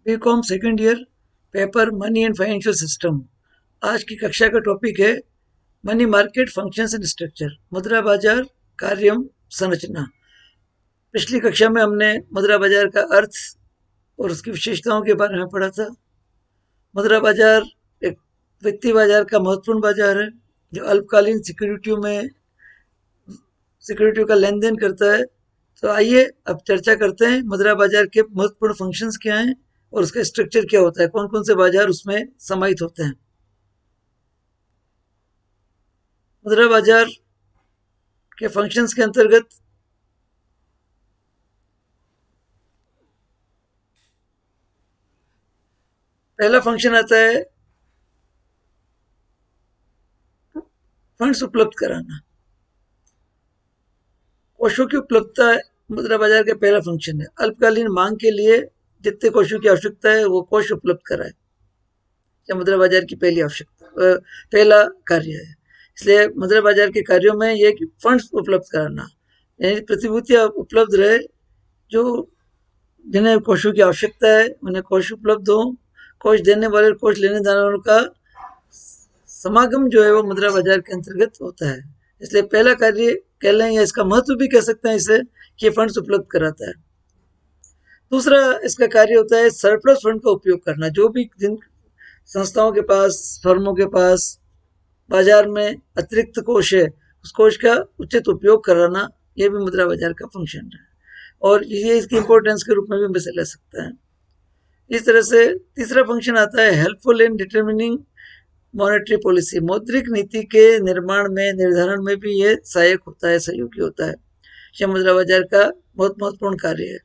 BCom second year, paper money and financial system. आज की कक्षा का टॉपिक है money market functions and structure, मुद्रा बाजार, कार्यम, संरचना। पिछली कक्षा में हमने मुद्रा बाजार का अर्थ और उसकी विशेषताओं के बारे में पढ़ा था। मुद्रा बाजार एक वित्तीय बाजार का महत्वपूर्ण बाजार है जो अल्पकालीन सिक्योरिटियों का लेन देन करता है। तो आइए अब चर्चा करते हैं मुद्रा बाजार के महत्वपूर्ण फंक्शंस क्या हैं और उसका स्ट्रक्चर क्या होता है, कौन कौन से बाजार उसमें समाहित होते हैं। मुद्रा बाजार के फंक्शंस के अंतर्गत पहला फंक्शन आता है फंड्स उपलब्ध कराना। कोषों की उपलब्धता मुद्रा बाजार का पहला फंक्शन है। अल्पकालीन मांग के लिए जितने कोषों की आवश्यकता है वो कोष उपलब्ध कराए, यह मुद्रा बाजार की पहली पहला कार्य है। इसलिए मुद्रा बाजार के कार्यों में यह कि फंड्स उपलब्ध कराना, यानी प्रतिभूतियां उपलब्ध रहे, जो जिन्हें कोषों की आवश्यकता है उन्हें कोष उपलब्ध हो, कोष देने वाले कोष लेने वालों का समागम जो है वो मुद्रा बाजार के अंतर्गत होता है। इसलिए पहला कार्य कह लें या इसका महत्व भी कह सकते हैं इसे कि फंड्स उपलब्ध कराता है। दूसरा इसका कार्य होता है सरप्लस फंड का उपयोग करना। जो भी जिन संस्थाओं के पास, फर्मों के पास बाजार में अतिरिक्त कोष है, उस कोष का उचित उपयोग कराना, यह भी मुद्रा बाजार का फंक्शन है और ये इसकी इंपॉर्टेंस के रूप में भी हम इसे ले सकते हैं। इस तरह से तीसरा फंक्शन आता है helpful in determining monetary policy. मौद्रिक नीति के निर्माण में, निर्धारण में भी ये सहायक होता है, सहयोगी होता है। यह मुद्रा बाजार का बहुत महत्वपूर्ण कार्य है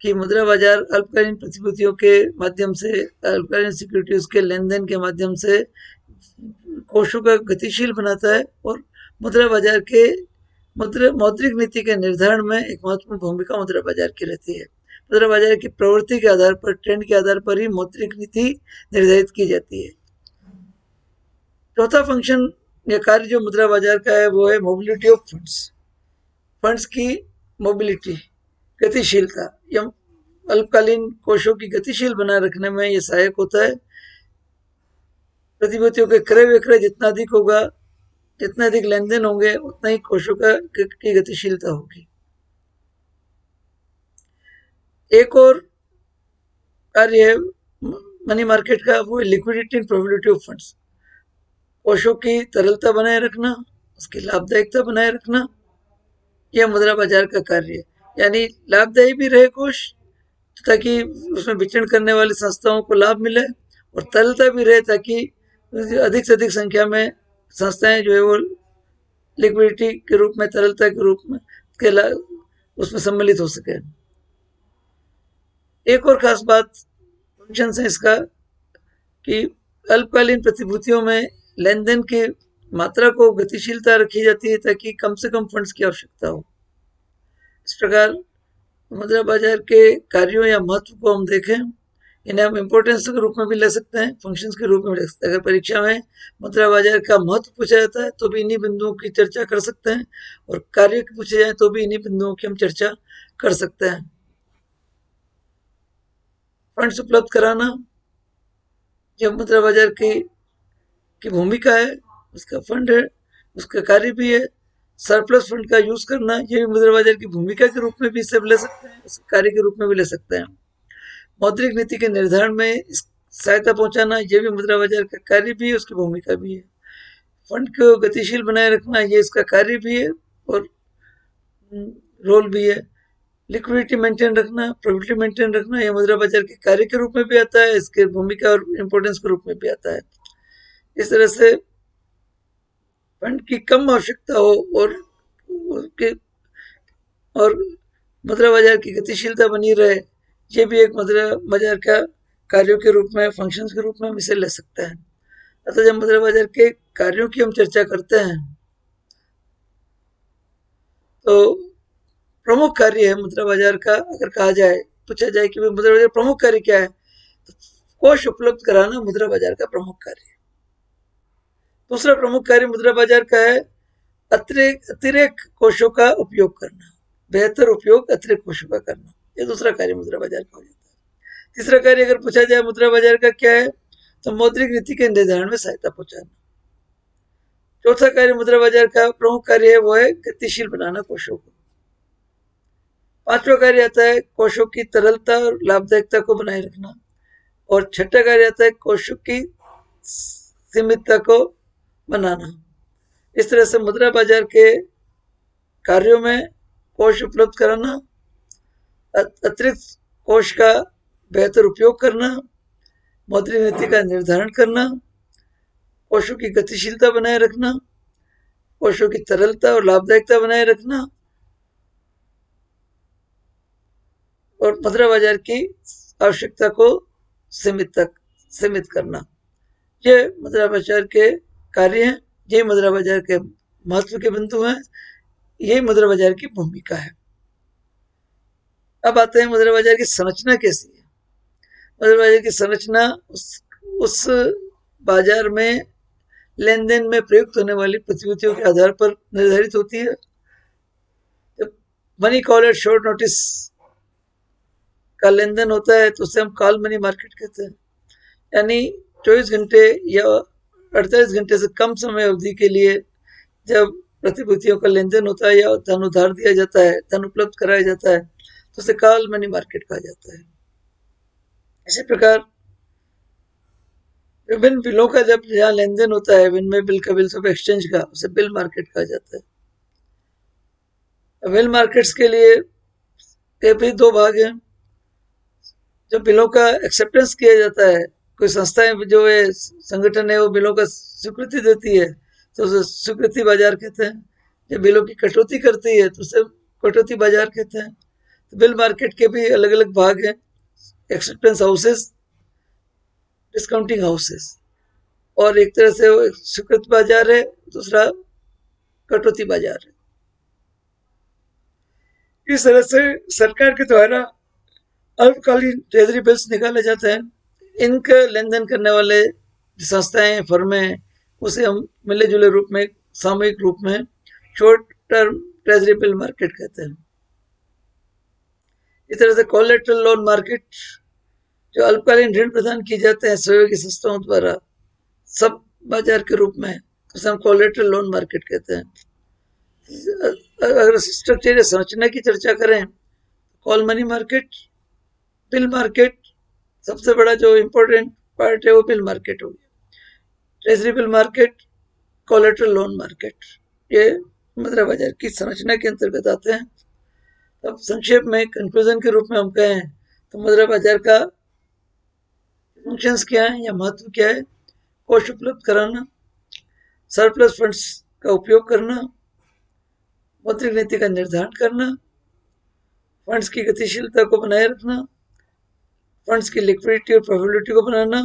कि मुद्रा बाजार अल्पकालीन प्रतिभूतियों के माध्यम से, अल्पकालीन सिक्योरिटीज के लेन देन के माध्यम से कोषों का गतिशील बनाता है और मुद्रा बाजार के मौद्रिक नीति के निर्धारण में एक महत्वपूर्ण भूमिका मुद्रा बाजार की रहती है। मुद्रा बाजार की प्रवृत्ति के आधार पर, ट्रेंड के आधार पर ही मौद्रिक नीति निर्धारित की जाती है। चौथा फंक्शन या कार्य जो मुद्रा बाजार का है वो है मोबिलिटी ऑफ फंड्स। फंड्स की मोबिलिटी, गतिशीलता, या अल्पकालीन कोषों की गतिशील बनाए रखने में यह सहायक होता है। प्रतिभूतियों के क्रय विक्रय जितना अधिक होगा, जितना अधिक लेन देन होंगे, उतना ही कोषों की गतिशीलता होगी। एक और कार्य है मनी मार्केट का, वो है liquidity and probability of funds. कोषों की तरलता बनाए रखना, उसकी लाभदायकता बनाए रखना, यह मुद्रा बाजार का कार्य है। यानी लाभदायी भी रहे कोष ताकि उसमें विचरण करने वाली संस्थाओं को लाभ मिले, और तरलता भी रहे ताकि अधिक से अधिक संख्या में संस्थाएं जो है वो लिक्विडिटी के रूप में, तरलता के रूप में उसमें सम्मिलित हो सके। एक और खास बात फंक्शन है इसका कि अल्पकालीन प्रतिभूतियों में लेन देन की मात्रा को गतिशीलता रखी जाती है ताकि कम से कम फंड्स की आवश्यकता हो। इस प्रकार मुद्रा बाजार के कार्यों या महत्व को हम देखें, इन्हें हम इम्पोर्टेंस के रूप में भी ले सकते हैं, फंक्शंस के रूप में ले सकते हैं। अगर परीक्षा में मुद्रा बाजार का महत्व पूछा जाता है तो भी इन्हीं बिंदुओं की चर्चा कर सकते हैं, और कार्य पूछे जाए तो भी इन्हीं बिंदुओं की हम चर्चा कर सकते हैं। फंड्स उपलब्ध कराना यह मुद्रा बाजार की भूमिका है, उसका फंड है, उसका कार्य भी है। सरप्लस फंड का यूज करना, यह भी मुद्रा बाजार की भूमिका के रूप में भी इसे ले सकते हैं, उसके कार्य के रूप में भी ले सकते हैं। मौद्रिक नीति के निर्धारण में सहायता पहुंचाना, यह भी मुद्रा बाजार का कार्य भी है, उसकी भूमिका भी है। फंड को गतिशील बनाए रखना, यह इसका कार्य भी है और रोल भी है। लिक्विडिटी मेंटेन रखना, प्रोफिटिबिलिटी मेंटेन रखना, यह मुद्रा बाजार के कार्य के रूप में भी आता है, इसके भूमिका और इंपॉर्टेंस के रूप में भी आता है। इस तरह से फंड की कम आवश्यकता हो और मुद्रा बाजार की गतिशीलता बनी रहे, ये भी एक मुद्रा बाजार का कार्यों के रूप में, फंक्शंस के रूप में हम इसे ले सकते हैं। अतः जब मुद्रा बाजार के कार्यों की हम चर्चा करते हैं तो प्रमुख कार्य है मुद्रा बाजार का, अगर कहा जाए, पूछा जाए कि मुद्रा बाजार प्रमुख कार्य क्या है, तो कोष उपलब्ध कराना मुद्रा बाजार का प्रमुख कार्य है। दूसरा प्रमुख कार्य मुद्रा बाजार का है अतिरिक्त कोषों का उपयोग करना, बेहतर उपयोग अतिरिक्त कोषों का करना, ये दूसरा कार्य मुद्रा बाजार का हो जाता है। तीसरा कार्य अगर पूछा जाए मुद्रा बाजार का क्या है, तो मौद्रिक नीति के निर्धारण में सहायता पहुंचाना। चौथा कार्य मुद्रा बाजार का प्रमुख कार्य है वो है गतिशील बनाना कोषों को। पांचवा कार्य आता है कोषों की तरलता और लाभदायकता को बनाए रखना। और छठा कार्य आता है कोषों की सीमितता को बनाना। इस तरह से मुद्रा बाजार के कार्यों में कोष उपलब्ध कराना, अतिरिक्त कोष का बेहतर उपयोग करना, मौद्रिक नीति का निर्धारण करना, कोषों की गतिशीलता बनाए रखना, कोषों की तरलता और लाभदायकता बनाए रखना, और मुद्रा बाजार की आवश्यकता को सीमित करना। ये मुद्रा बाजार के कार्य हैं, ये मुद्रा बाजार के महत्व के बिंदु हैं, यही मुद्रा बाजार की भूमिका है। अब आते हैं मुद्रा बाजार की संरचना कैसी है। मुद्रा बाजार की संरचना उस बाजार में लेन देन में प्रयुक्त होने वाली प्रतिभूतियों के आधार पर निर्धारित होती है। जब मनी कॉल और शॉर्ट नोटिस का लेन देन होता है तो उसे हम कॉल मनी मार्केट कहते हैं। यानी 24 घंटे या 48 घंटे से कम समय अवधि के लिए जब प्रतिभूतियों का लेन देन होता है या धन उधार दिया जाता है, धन उपलब्ध कराया जाता है, तो उसे कॉल मनी मार्केट कहा जाता है। इसी प्रकार विभिन्न बिलों का जब यहाँ लेन देन होता है, विनिमय बिल का, बिल्स ऑफ एक्सचेंज का, उसे बिल मार्केट कहा जाता है। बिल मार्केट्स के लिए भी दो भाग हैं। जब बिलों का एक्सेप्टेंस किया जाता है, कोई संस्थाएं जो है, संगठन है, वो बिलों का स्वीकृति देती है तो उसे स्वीकृति बाजार कहते हैं। जब बिलों की कटौती करती है तो उसे कटौती बाजार कहते हैं। तो बिल मार्केट के भी अलग अलग भाग हैं, एक्सेप्टेंस हाउसेस, डिस्काउंटिंग हाउसेस, और एक तरह से वो स्वीकृत बाजार है, दूसरा कटौती बाजार है। इस तरह से सरकार के द्वारा अल्पकालीन ट्रेजरी बिल्स निकाले जाते हैं। इनका लेन देन करने वाले संस्थाएं, फर्में, उसे हम मिले जुले रूप में, सामूहिक रूप में short term treasury bill market कहते हैं। इस तरह से कोलेटरल लोन मार्केट, जो अल्पकालीन ऋण प्रदान किए जाते हैं सहयोगी संस्थाओं द्वारा सब बाजार के रूप में, उसे हम कोलेटरल लोन मार्केट कहते हैं। अगर स्ट्रक्चर या संरचना की चर्चा करें, call money market, bill market, सबसे बड़ा जो इम्पोर्टेंट पार्ट है वो बिल मार्केट हो गया, treasury bill market, collateral loan market, ये मुद्रा बाजार की संरचना के अंतर्गत आते हैं। अब संक्षेप में कंक्लूजन के रूप में हम कहें तो मुद्रा बाजार का फंक्शंस क्या है या महत्व क्या है? कोष उपलब्ध कराना, सरप्लस फंड्स का उपयोग करना, मौद्रिक नीति का निर्धारण करना, फंड्स की गतिशीलता को बनाए रखना, फंड्स की लिक्विडिटी और प्रोफिटेबिलिटी को बनाना,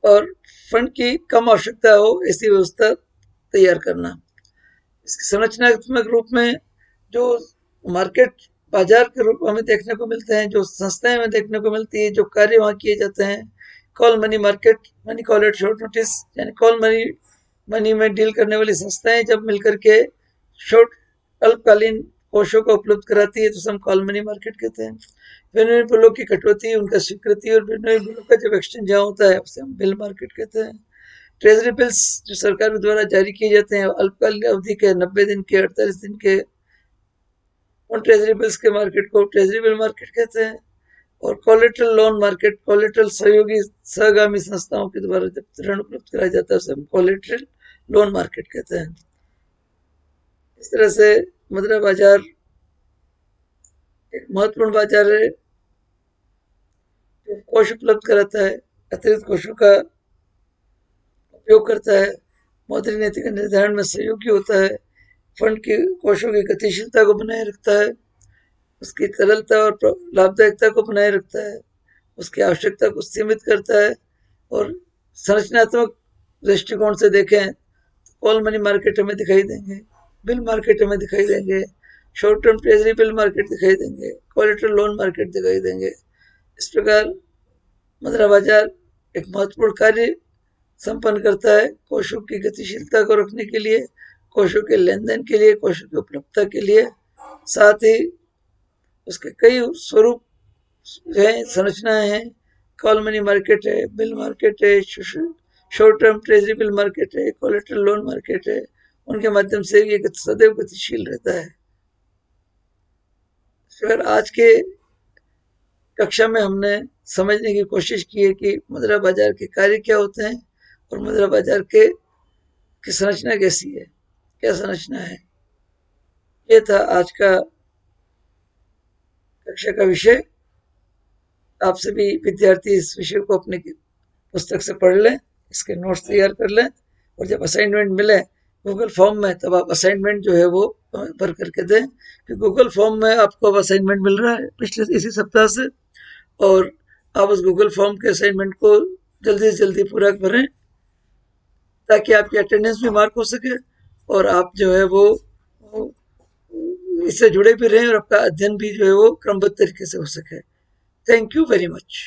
और फंड की कम आवश्यकता हो ऐसी व्यवस्था तैयार करना। इसकी संरचनात्मक रूप में जो मार्केट बाजार के रूप में हमें देखने को मिलते हैं, जो संस्थाएं हमें देखने को मिलती है, जो कार्य वहाँ किए जाते हैं, call money market, money call at short notice, यानी कॉल मनी में डील करने वाली संस्थाएं जब मिलकर के शॉर्ट अल्पकालीन कोषों को उपलब्ध कराती है तो हम कॉल मनी मार्केट कहते हैं। विनिमय बिलों की कटौती, उनका स्वीकृति और विनिमय बिलों का जब एक्सचेंज जहाँ होता है उसे हम बिल मार्केट कहते हैं। ट्रेजरी बिल्स जो सरकार द्वारा जारी किए जाते हैं अल्पकालीन अवधि के, 90 दिन के, 48 दिन के, उन ट्रेजरी बिल्स के मार्केट को ट्रेजरी बिल मार्केट कहते हैं। और कोलेटरल लोन मार्केट, कोलेटरल सहयोगी सहगामी संस्थाओं के द्वारा जब ऋण उपलब्ध कराया जाता है उसे हम कोलेटरल लोन मार्केट कहते हैं। इस तरह से मुद्रा बाजार एक महत्वपूर्ण बाजार है जो कोष उपलब्ध कराता है, अतिरिक्त कोषों का उपयोग करता है, मौद्रिक नीति का निर्धारण में सहयोगी होता है, फंड की कोषों की गतिशीलता को बनाए रखता है, उसकी तरलता और लाभदायकता को बनाए रखता है, उसकी आवश्यकता को सीमित करता है। और संरचनात्मक दृष्टिकोण से देखें तो कॉल मनी मार्केट हमें दिखाई देंगे, बिल मार्केट हमें दिखाई देंगे, short term treasury bill market दिखाई देंगे, कोलेटरल लोन मार्केट दिखाई देंगे। इस प्रकार मुद्रा बाजार एक महत्वपूर्ण कार्य संपन्न करता है कोषों की गतिशीलता को रखने के लिए, कोषों के लेन देन के लिए, कोषों की उपलब्धता के लिए। साथ ही उसके कई स्वरूप संरचनाएं हैं। कॉल मनी मार्केट है, बिल मार्केट है, short term treasury bill market है, कोलेटरल लोन मार्केट है। उनके माध्यम से ये सदैव गतिशील रहता है। फिर आज के कक्षा में हमने समझने की कोशिश की है कि मुद्रा बाजार के कार्य क्या होते हैं और मुद्रा बाजार के की संरचना कैसी है, क्या संरचना है। ये था आज का कक्षा का विषय। आप सभी विद्यार्थी इस विषय को अपने पुस्तक से पढ़ लें, इसके नोट्स तैयार कर लें, और जब असाइनमेंट मिले गूगल फॉर्म में, तब आप असाइनमेंट जो है वो भर करके दें, कि गूगल फॉर्म में आपको अब असाइनमेंट मिल रहा है पिछले इसी सप्ताह से, और आप उस गूगल फॉर्म के असाइनमेंट को जल्दी से जल्दी पूरा करें, ताकि आपकी अटेंडेंस भी मार्क हो सके और आप जो है वो इससे जुड़े भी रहें और आपका अध्ययन भी जो है वो क्रमबद्ध तरीके से हो सके। Thank you very much.